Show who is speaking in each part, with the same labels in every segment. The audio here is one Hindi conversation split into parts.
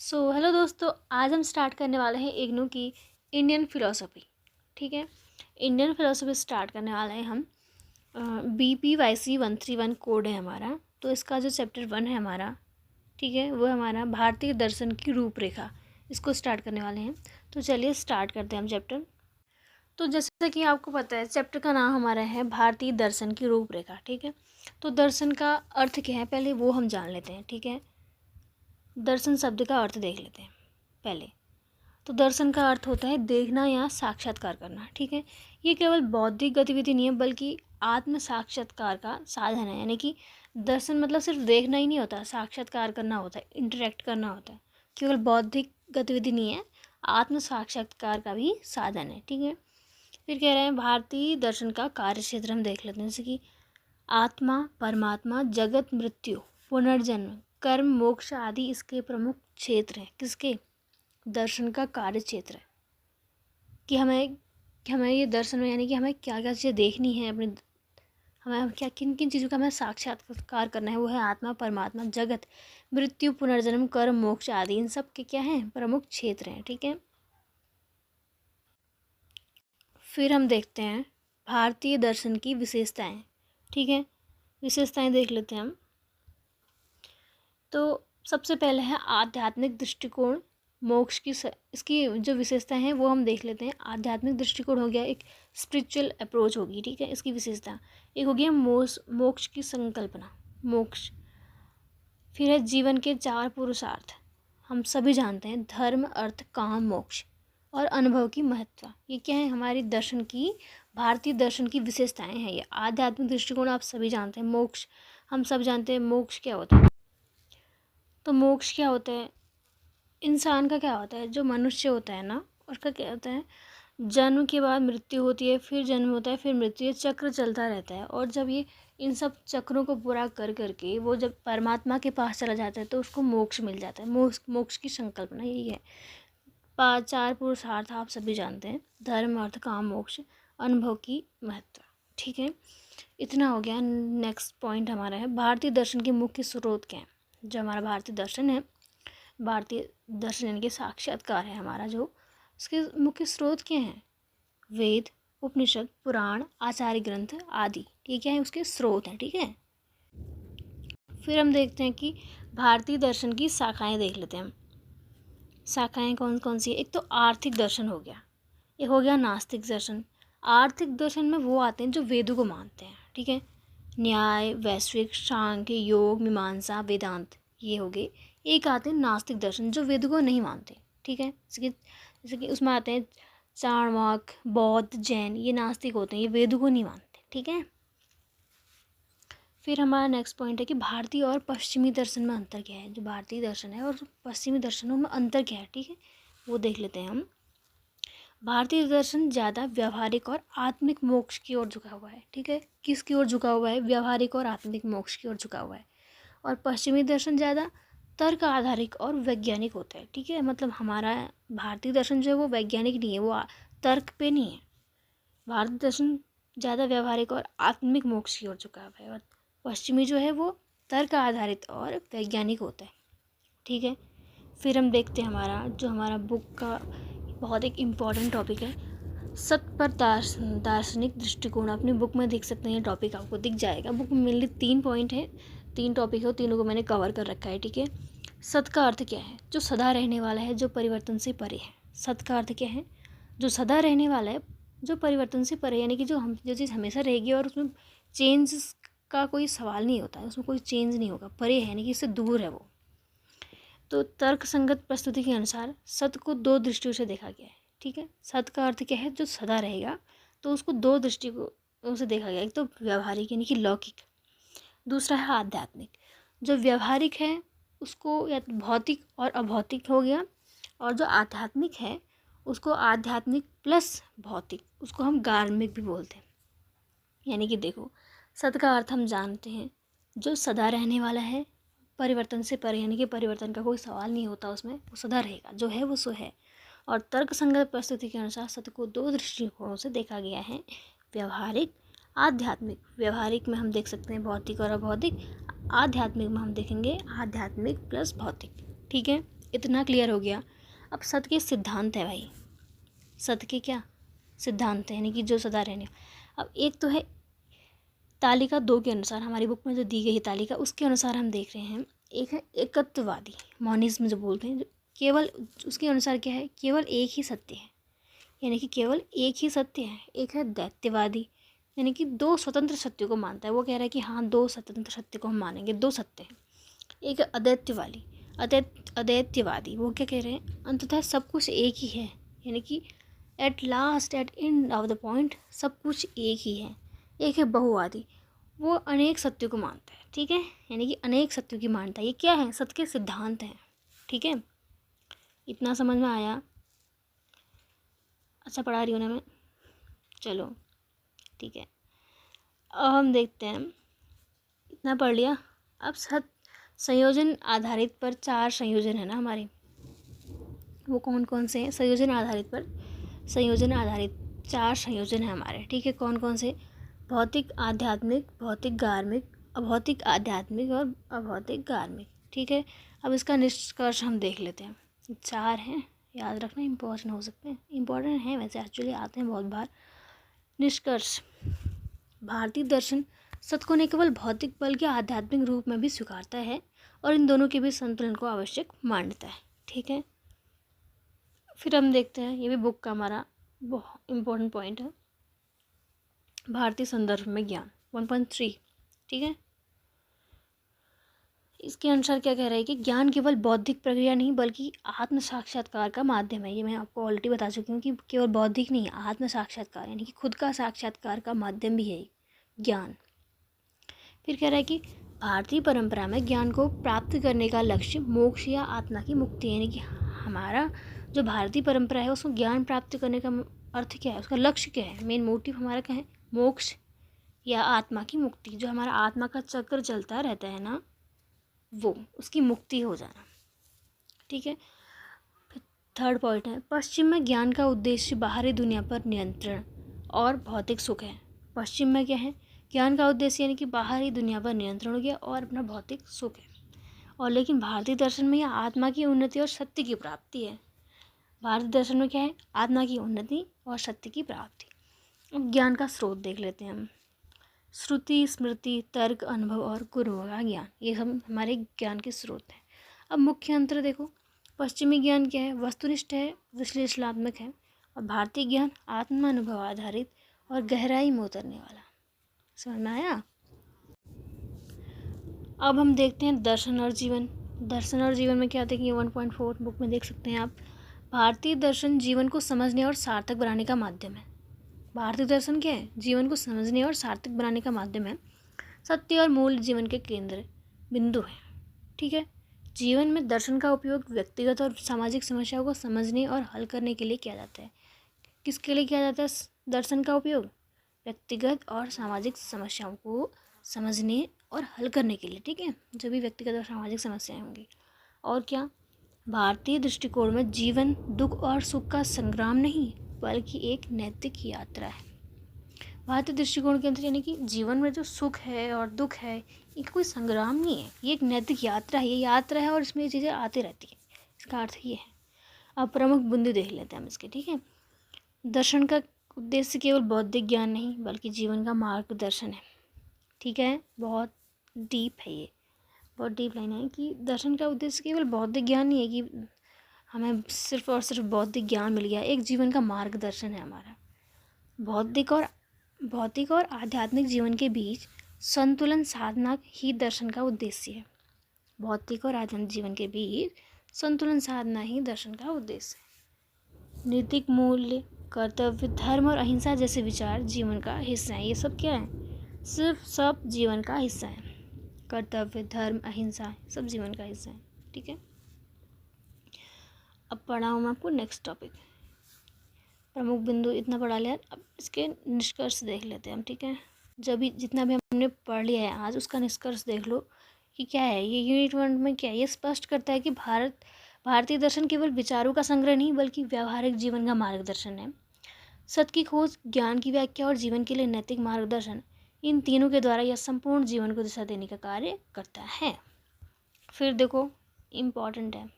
Speaker 1: हेलो दोस्तों, आज हम स्टार्ट करने वाले हैं इग्नू की इंडियन फ़िलोसफ़ी। ठीक है, इंडियन फ़िलोसफ़ी स्टार्ट करने वाले हैं हम। BPYC 131 कोड है हमारा। तो इसका जो चैप्टर 1 है हमारा, ठीक है, वो हमारा भारतीय दर्शन की रूपरेखा, इसको स्टार्ट करने वाले हैं। तो चलिए स्टार्ट करते हैं हम चैप्टर। तो जैसे कि आपको पता है, चैप्टर का नाम हमारा है भारतीय दर्शन की रूपरेखा। ठीक है, तो दर्शन का अर्थ क्या है पहले वो हम जान लेते हैं। ठीक है, दर्शन शब्द का अर्थ देख लेते हैं पहले। तो दर्शन का अर्थ होता है देखना या साक्षात्कार करना। ठीक है, ये केवल बौद्धिक गतिविधि नहीं है बल्कि आत्म साक्षात्कार का साधन है। यानी कि दर्शन मतलब सिर्फ देखना ही नहीं होता, साक्षात्कार करना होता है, इंटरेक्ट करना होता है। केवल बौद्धिक गतिविधि नहीं है, आत्म साक्षात्कार का भी साधन है। ठीक है, फिर कह रहे हैं भारतीय दर्शन का कार्य क्षेत्र हम देख लेते हैं। जैसे कि आत्मा, परमात्मा, जगत, मृत्यु, पुनर्जन्म, कर्म, मोक्ष आदि इसके प्रमुख क्षेत्र हैं। किसके? दर्शन का कार्य क्षेत्र है कि हमें ये दर्शन में, यानी कि हमें क्या क्या चीज़ें देखनी है अपने, हमें क्या किन किन चीज़ों का हमें साक्षात्कार करना है। वो है आत्मा, परमात्मा, जगत, मृत्यु, पुनर्जन्म, कर्म, मोक्ष आदि। इन सब के क्या हैं? प्रमुख क्षेत्र हैं। ठीक है, फिर हम देखते हैं भारतीय दर्शन की विशेषताएं। ठीक है, विशेषताएं देख लेते हैं हम। तो सबसे पहले है आध्यात्मिक दृष्टिकोण, मोक्ष की इसकी जो विशेषता है वो हम देख लेते हैं। आध्यात्मिक दृष्टिकोण हो गया, एक स्पिरिचुअल अप्रोच होगी। ठीक है, इसकी विशेषता एक हो गया मोक्ष की संकल्पना, मोक्ष। फिर है जीवन के 4 पुरुषार्थ, हम सभी जानते हैं, धर्म, अर्थ, काम, मोक्ष, और अनुभव की महत्व। ये क्या है? हमारी दर्शन की, भारतीय दर्शन की विशेषताएं हैं ये। आध्यात्मिक दृष्टिकोण आप सभी जानते हैं, मोक्ष हम सब जानते हैं। मोक्ष क्या होता है? तो मोक्ष क्या होता है? इंसान का क्या होता है, जो मनुष्य होता है ना, उसका क्या होता है, जन्म के बाद मृत्यु होती है, फिर जन्म होता है, फिर मृत्यु, ये चक्र चलता रहता है। और जब ये इन सब चक्रों को पूरा कर करके वो जब परमात्मा के पास चला जाता है तो उसको मोक्ष मिल जाता है। मोक्ष की संकल्पना यही है। 4 पुरुषार्थ आप सभी जानते हैं, धर्म, अर्थ, काम, मोक्ष, अनुभव की महत्व। ठीक है, इतना हो गया। नेक्स्ट पॉइंट हमारा है भारतीय दर्शन के मुख्य स्रोत क्या है। जो हमारा भारतीय दर्शन है, भारतीय दर्शन यानी कि साक्षात्कार है हमारा, जो उसके मुख्य स्रोत क्या हैं? वेद, उपनिषद, पुराण, आचार्य ग्रंथ आदि, ये क्या है? उसके स्रोत हैं। ठीक है, फिर हम देखते हैं कि भारतीय दर्शन की शाखाएं देख लेते हैं हम। शाखाएं कौन कौन सी है? एक तो आर्थिक दर्शन हो गया, एक हो गया नास्तिक दर्शन। आर्थिक दर्शन में वो आते हैं जो वेदों को मानते हैं। ठीक है, न्याय, वैश्विक, सांख्य, योग, मीमांसा, वेदांत, ये हो गए। एक आते हैं नास्तिक दर्शन जो वेदों को नहीं मानते। ठीक है, जैसे कि उसमें आते हैं चाणक्य, बौद्ध, जैन, ये नास्तिक होते हैं, ये वेदों को नहीं मानते। ठीक है, फिर हमारा नेक्स्ट पॉइंट है कि भारतीय और पश्चिमी दर्शन में अंतर क्या है। जो भारतीय दर्शन है और पश्चिमी दर्शनों में अंतर क्या है, ठीक है, वो देख लेते हैं हम। भारतीय दर्शन ज़्यादा व्यवहारिक और आत्मिक मोक्ष की ओर झुका हुआ है। ठीक है, किसकी ओर झुका हुआ है? व्यवहारिक और आत्मिक मोक्ष की ओर झुका हुआ है। और पश्चिमी दर्शन ज़्यादा तर्क आधारित और वैज्ञानिक होता है। ठीक है, मतलब हमारा भारतीय दर्शन जो है वो वैज्ञानिक नहीं है, वो तर्क पे नहीं है। भारतीय दर्शन ज़्यादा व्यवहारिक और आत्मिक मोक्ष की ओर झुका हुआ है, और पश्चिमी जो है वो तर्क आधारित और वैज्ञानिक होता है। ठीक है, फिर हम देखते हैं हमारा बुक का बहुत एक इम्पॉर्टेंट टॉपिक है, सत्य पर दार्शनिक दृष्टिकोण। अपनी बुक में देख सकते हैं, ये टॉपिक आपको दिख जाएगा। बुक में मेनली 3 पॉइंट है, 3 टॉपिक है, तीनों को मैंने कवर कर रखा है। ठीक है, सत्य का अर्थ क्या है? जो सदा रहने वाला है, जो परिवर्तन से परे है। सत्य का अर्थ क्या है? जो सदा रहने वाला है, जो परिवर्तन से परे, यानी कि जो चीज़ हमेशा रहेगी और उसमें चेंज का कोई सवाल नहीं होता है, उसमें कोई चेंज नहीं होगा, परे है, यानी कि इससे दूर है वो। तो तर्क संगत प्रस्तुति के अनुसार सत्य को 2 दृष्टियों से देखा गया है। ठीक है, सत्य का अर्थ क्या है? जो सदा रहेगा, तो उसको 2 दृष्टिकोणों से देखा गया। एक तो व्यवहारिक यानी कि लौकिक, दूसरा है आध्यात्मिक। जो व्यवहारिक है उसको या तो भौतिक और अभौतिक हो गया, और जो आध्यात्मिक है उसको आध्यात्मिक प्लस भौतिक, उसको हम गार्मिक भी बोलते हैं। यानी कि देखो, सत्य का अर्थ हम जानते हैं, जो सदा रहने वाला है, परिवर्तन से परे, यानी कि परिवर्तन का कोई सवाल नहीं होता उसमें, वो सदा रहेगा, जो है वो सो है। और तर्क संगत प्रस्तुति के अनुसार सत्य को 2 दृष्टिकोणों से देखा गया है, व्यवहारिक, आध्यात्मिक। व्यवहारिक में हम देख सकते हैं भौतिक और अभौतिक, आध्यात्मिक में हम देखेंगे आध्यात्मिक प्लस भौतिक। ठीक है, इतना क्लियर हो गया। अब सत्य के सिद्धांत है भाई, सत्य के क्या सिद्धांत है, यानी कि जो सदा रहने। अब एक तो है तालिका 2 के अनुसार, हमारी बुक में जो दी गई है तालिका, उसके अनुसार हम देख रहे हैं। एक है एकत्ववादी मॉनिज्म जो बोलते हैं, जो केवल उसके अनुसार क्या है, केवल एक ही सत्य है, यानी कि केवल एक ही सत्य है। एक है दैत्यवादी, यानी कि 2 स्वतंत्र सत्यों को मानता है, वो कह रहा है कि हाँ 2 स्वतंत्र सत्य को हम मानेंगे, 2 सत्य हैं। एक है अद्वैतवादी, वो क्या कह रहे हैं, अंततः सब कुछ एक ही है, यानी कि at last at end of the point सब कुछ एक ही है। एक है बहुवादी, वो अनेक सत्यों को मानता है, ठीक है, यानी कि अनेक सत्यों की मानता है। ये क्या है, सत्य के सिद्धांत हैं, ठीक है। इतना समझ में आया? अच्छा पढ़ा रही हूँ ना मैं, चलो ठीक है। अब हम देखते हैं, इतना पढ़ लिया। अब संयोजन आधारित पर 4 संयोजन है ना हमारे, वो कौन कौन से हैं? संयोजन आधारित 4 संयोजन है हमारे, ठीक है। कौन कौन से? भौतिक आध्यात्मिक, भौतिक गार्मिक, अभौतिक आध्यात्मिक और अभौतिक गार्मिक, ठीक है। अब इसका निष्कर्ष हम देख लेते हैं। 4 हैं, याद रखना, इम्पोर्टेंट हो सकते हैं, इम्पोर्टेंट हैं वैसे, एक्चुअली आते हैं बहुत बार। निष्कर्ष, भारतीय दर्शन सत्य को न केवल भौतिक बल्कि आध्यात्मिक रूप में भी स्वीकारता है और इन दोनों के बीच संतुलन को आवश्यक मानता है, ठीक है। फिर हम देखते हैं, ये भी बुक का हमारा बहुत इम्पोर्टेंट पॉइंट है, भारतीय संदर्भ में ज्ञान 1.3, ठीक है। इसके अनुसार क्या कह रहा है कि ज्ञान केवल बौद्धिक प्रक्रिया नहीं बल्कि आत्म साक्षात्कार का माध्यम है। ये मैं आपको ऑलरेडी बता चुकी हूँ कि केवल बौद्धिक नहीं, आत्म साक्षात्कार यानी कि खुद का साक्षात्कार का माध्यम भी है ज्ञान। फिर कह रहा है कि भारतीय परंपरा में ज्ञान को प्राप्त करने का लक्ष्य मोक्ष या आत्मा की मुक्ति है, यानी कि हमारा जो भारतीय परंपरा है उसको ज्ञान प्राप्त करने का अर्थ क्या है, उसका लक्ष्य क्या है, मेन मोटिव हमारा क्या है, मोक्ष या आत्मा की मुक्ति। जो हमारा आत्मा का चक्र चलता रहता है ना, वो उसकी मुक्ति हो जाना, ठीक है। फिर थर्ड पॉइंट है, पश्चिम में ज्ञान का उद्देश्य बाहरी दुनिया पर नियंत्रण और भौतिक सुख है। पश्चिम में क्या है, ज्ञान का उद्देश्य यानी कि बाहरी दुनिया पर नियंत्रण हो गया और अपना भौतिक सुख है। और लेकिन भारतीय दर्शन में यह आत्मा की उन्नति और सत्य की प्राप्ति है। भारतीय दर्शन में क्या है, आत्मा की उन्नति और सत्य की प्राप्ति। अब ज्ञान का स्रोत देख लेते हैं हम। श्रुति, स्मृति, तर्क, अनुभव और गुरुओं का ज्ञान, ये सब हमारे ज्ञान के स्रोत हैं। अब मुख्य अंतर देखो, पश्चिमी ज्ञान क्या है, वस्तुनिष्ठ है, विश्लेषणात्मक है, और भारतीय ज्ञान आत्मानुभव आधारित और गहराई में उतरने वाला। समझ में आया? अब हम देखते हैं दर्शन और जीवन। दर्शन और जीवन में क्या देखेंगे, 1.4 बुक में देख सकते हैं आप। भारतीय दर्शन जीवन को समझने और सार्थक बनाने का माध्यम है। भारतीय दर्शन क्या है, जीवन को समझने और सार्थक बनाने का माध्यम है। सत्य और मूल जीवन के केंद्र बिंदु है, ठीक है। जीवन में दर्शन का उपयोग व्यक्तिगत और सामाजिक समस्याओं को समझने और हल करने के लिए किया जाता है। किसके लिए किया जाता है दर्शन का उपयोग? व्यक्तिगत और सामाजिक समस्याओं को समझने और हल करने के लिए, ठीक है, जो भी व्यक्तिगत और सामाजिक समस्याएं होंगी। और क्या, भारतीय दृष्टिकोण में जीवन दुख और सुख का संग्राम नहीं बल्कि एक नैतिक यात्रा है। भारतीय दृष्टिकोण के अंदर यानी कि जीवन में जो सुख है और दुख है, ये कोई संग्राम नहीं है, ये एक नैतिक यात्रा है। ये यात्रा है और इसमें ये चीज़ें आती रहती हैं, इसका अर्थ ये है। अब प्रमुख बिंदु देख लेते हैं हम इसके, ठीक है। दर्शन का उद्देश्य केवल बौद्धिक ज्ञान नहीं बल्कि जीवन का मार्गदर्शन है, ठीक है। बहुत डीप है ये, बहुत डीप लाइन है कि दर्शन का उद्देश्य केवल बौद्धिक ज्ञान नहीं है कि हमें सिर्फ और सिर्फ बौद्धिक ज्ञान मिल गया, एक जीवन का मार्गदर्शन है हमारा। भौतिक और आध्यात्मिक जीवन के बीच संतुलन साधना ही दर्शन का उद्देश्य है। भौतिक और आध्यात्मिक जीवन के बीच संतुलन साधना ही दर्शन का उद्देश्य है। नैतिक मूल्य, कर्तव्य, धर्म और अहिंसा जैसे विचार जीवन का हिस्सा है। ये सब क्या है, सिर्फ सब जीवन का हिस्सा है। कर्तव्य, धर्म, अहिंसा सब जीवन का हिस्सा है, ठीक है। अब पढ़ाऊँ मैं आपको नेक्स्ट टॉपिक, प्रमुख बिंदु इतना पढ़ा लिया। अब इसके निष्कर्ष देख लेते हैं हम, ठीक है। जब भी जितना भी हमने पढ़ लिया है आज, उसका निष्कर्ष देख लो कि क्या है ये। यूनिट 1 में क्या है, ये स्पष्ट करता है कि भारतीय दर्शन केवल विचारों का संग्रह नहीं बल्कि व्यावहारिक जीवन का मार्गदर्शन है। सत्य की खोज, ज्ञान की व्याख्या और जीवन के लिए नैतिक मार्गदर्शन, इन तीनों के द्वारा यह संपूर्ण जीवन को दिशा देने का कार्य करता है। फिर देखो, इम्पॉर्टेंट है,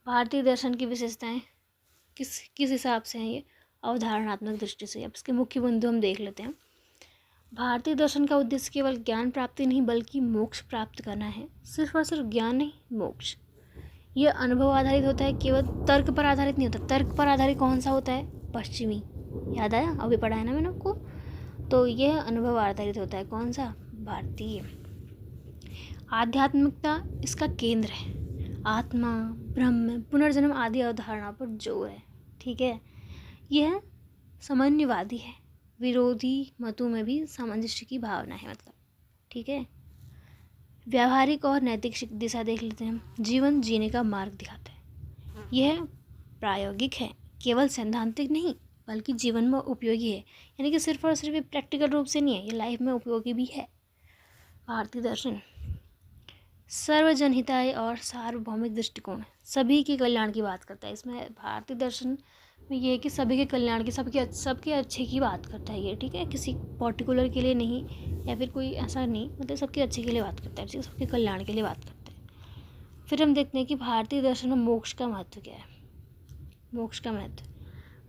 Speaker 1: भारतीय दर्शन की विशेषताएं किस हिसाब से हैं ये अवधारणात्मक दृष्टि से। अब इसके मुख्य बिंदु हम देख लेते हैं। भारतीय दर्शन का उद्देश्य केवल ज्ञान प्राप्ति नहीं बल्कि मोक्ष प्राप्त करना है। सिर्फ और सिर्फ ज्ञान नहीं, मोक्ष। यह अनुभव आधारित होता है, केवल तर्क पर आधारित नहीं होता। तर्क पर आधारित कौन सा होता है? पश्चिमी। याद आया? अभी पढ़ा है ना मैंने आपको। तो यह अनुभव आधारित होता है, कौन सा? भारतीय। आध्यात्मिकता इसका केंद्र है। आत्मा, ब्रह्म, पुनर्जन्म आदि अवधारणा पर जोर है। ठीक है। यह सामान्यवादी है। विरोधी मतों में भी सामंजस्य की भावना है, मतलब। ठीक है। व्यावहारिक और नैतिक दिशा देख लेते हैं हम। जीवन जीने का मार्ग दिखाता है। यह प्रायोगिक है, केवल सैद्धांतिक नहीं बल्कि जीवन में उपयोगी है। यानी कि सिर्फ और सिर्फ प्रैक्टिकल रूप से नहीं है, ये लाइफ में उपयोगी भी है। भारतीय दर्शन सर्वजनहिताय और सार्वभौमिक दृष्टिकोण, सभी के कल्याण की बात करता है। इसमें भारतीय दर्शन में ये है कि सभी के कल्याण की, सबके अच्छे की बात करता है ये। ठीक है। किसी पर्टिकुलर के लिए नहीं, या फिर कोई ऐसा नहीं, मतलब सबके अच्छे के लिए बात करता है, सबके कल्याण के लिए बात करता है। फिर हम देखते हैं कि भारतीय दर्शन में मोक्ष का महत्व क्या है। मोक्ष का महत्व,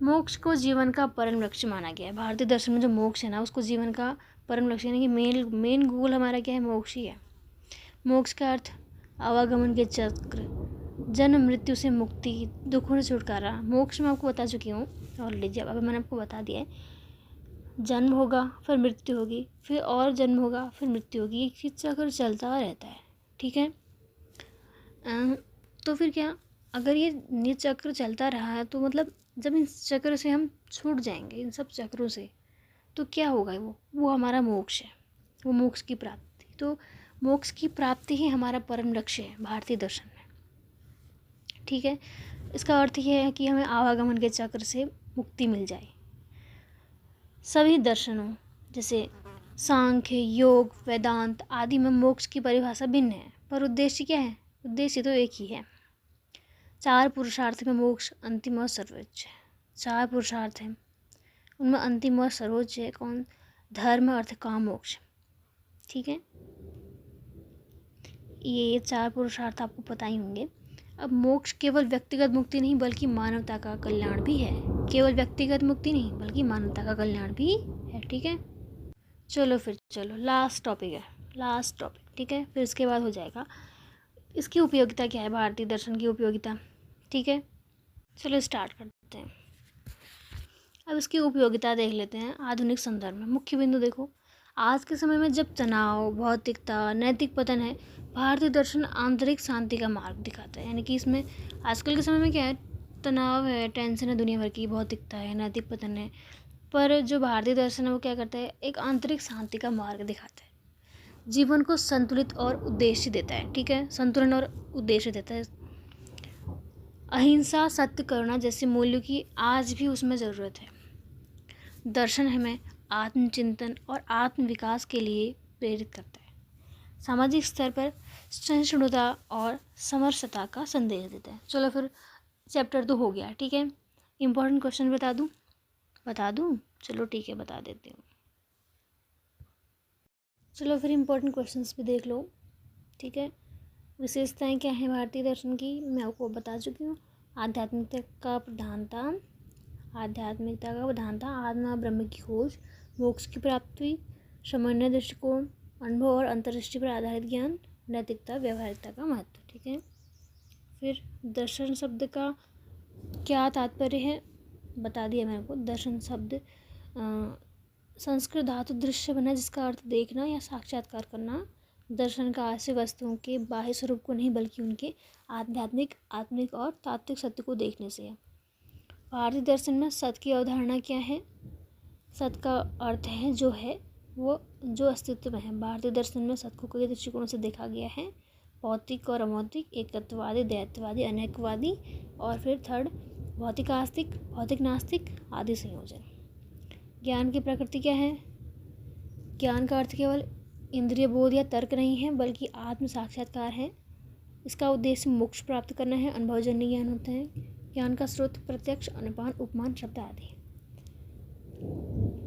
Speaker 1: मोक्ष को जीवन का परम लक्ष्य माना गया है। भारतीय दर्शन में जो मोक्ष है ना, उसको जीवन का परम लक्ष्य, यानी कि मेन गोल हमारा क्या है? मोक्ष ही है। मोक्ष का अर्थ आवागमन के चक्र, जन्म मृत्यु से मुक्ति, दुखों से छुटकारा। मोक्ष में आपको बता चुकी हूँ ऑलरेडी, जब अभी मैंने आपको बता दिया है। जन्म होगा, फिर मृत्यु होगी, फिर और जन्म होगा, फिर मृत्यु होगी, एक ही चक्र चलता रहता है। ठीक है। तो फिर क्या, अगर ये चक्र चलता रहा है तो मतलब जब इस चक्र से हम छूट जाएंगे, इन सब चक्रों से, तो क्या होगा? वो हमारा मोक्ष है, वो मोक्ष की प्राप्ति। तो मोक्ष की प्राप्ति ही हमारा परम लक्ष्य है भारतीय दर्शन में। ठीक है। इसका अर्थ यह है कि हमें आवागमन के चक्र से मुक्ति मिल जाए। सभी दर्शनों जैसे सांख्य, योग, वेदांत आदि में मोक्ष की परिभाषा भिन्न है, पर उद्देश्य क्या है? उद्देश्य तो एक ही है। 4 पुरुषार्थ में मोक्ष अंतिम और सर्वोच्च है। 4 पुरुषार्थ हैं, उनमें अंतिम और सर्वोच्च है कौन? धर्म, अर्थ, काम, मोक्ष। ठीक है। ये 4 पुरुषार्थ आपको पता ही होंगे। अब मोक्ष केवल व्यक्तिगत मुक्ति नहीं बल्कि मानवता का कल्याण भी है। केवल व्यक्तिगत मुक्ति नहीं बल्कि मानवता का कल्याण भी है। ठीक है। चलो लास्ट टॉपिक है, लास्ट टॉपिक। ठीक है। फिर इसके बाद हो जाएगा इसकी उपयोगिता क्या है, भारतीय दर्शन की उपयोगिता। ठीक है। चलो स्टार्ट करते हैं। अब इसकी उपयोगिता देख लेते हैं आधुनिक संदर्भ में। मुख्य बिंदु देखो, आज के समय में जब तनाव, भौतिकता, नैतिक पतन है, भारतीय दर्शन आंतरिक शांति का मार्ग दिखाता है। यानी कि इसमें आजकल के समय में क्या है? तनाव है, टेंशन है, दुनिया भर की भौतिकता है, नैतिक पतन है, पर जो भारतीय दर्शन है वो क्या करता है? एक आंतरिक शांति का मार्ग दिखाता है। जीवन को संतुलित और उद्देश्य देता है। ठीक है। संतुलन और उद्देश्य देता है। अहिंसा, सत्य, करुणा जैसे मूल्यों की आज भी उसमें ज़रूरत है। दर्शन हमें आत्मचिंतन और आत्म विकास के लिए प्रेरित करता है। सामाजिक स्तर पर सहिष्णुता और समरसता का संदेश देता है। चलो फिर चैप्टर 2 हो गया। ठीक है। इम्पोर्टेंट क्वेश्चन बता दूँ? चलो ठीक है, बता देती हूँ। चलो फिर इम्पोर्टेंट क्वेश्चंस भी देख लो। ठीक है। विशेषताएं क्या हैं भारतीय दर्शन की, मैं आपको बता चुकी हूँ। आध्यात्मिकता का प्रधानता, आत्मा ब्रह्म की खोज, मोक्ष की प्राप्ति, सामान्य दृष्टिकोण, अनुभव और अंतर्दृष्टि पर आधारित ज्ञान, नैतिकता, व्यवहारिकता का महत्व। ठीक है। फिर दर्शन शब्द का क्या तात्पर्य है, बता दिया मैंने आपको। दर्शन शब्द संस्कृत धातु दृश्य बना, जिसका अर्थ देखना या साक्षात्कार करना। दर्शन का आशय वस्तुओं के बाह्य स्वरूप को नहीं बल्कि उनके आध्यात्मिक, आत्मिक और तात्विक सत्य को देखने से है। भारतीय दर्शन में सत्य की अवधारणा क्या है? सत्य का अर्थ है वो जो अस्तित्व में है। भारतीय दर्शन में सत्य को कई दृष्टिकोणों से देखा गया है। भौतिक और अभौतिक, एकत्ववादी, द्वैतवादी, अनेकवादी, और फिर थर्ड भौतिक आस्तिक, भौतिक नास्तिक आदि संयोजन। ज्ञान की प्रकृति क्या है? ज्ञान का अर्थ केवल इंद्रिय बोध या तर्क नहीं है बल्कि आत्म साक्षात्कार है। इसका उद्देश्य मोक्ष प्राप्त करना है। अनुभवजन्य ज्ञान होता है। ज्ञान का स्रोत प्रत्यक्ष, अनुमान, उपमान, शब्द आदि।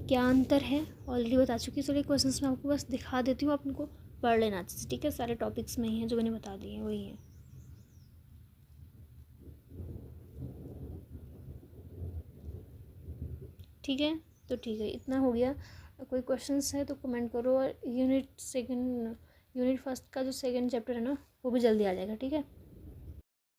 Speaker 1: क्या अंतर है ऑलरेडी बता चुकी। चलिए क्वेश्चंस में आपको बस दिखा देती हूँ, आप उनको पढ़ लेना। ठीक है। सारे टॉपिक्स में ही हैं जो मैंने बता दिए हैं, वही है। ठीक है, तो ठीक है, इतना हो गया। कोई क्वेश्चंस है तो कमेंट करो, और यूनिट फर्स्ट का जो सेकंड चैप्टर है ना वो भी जल्दी आ जाएगा, ठीक है।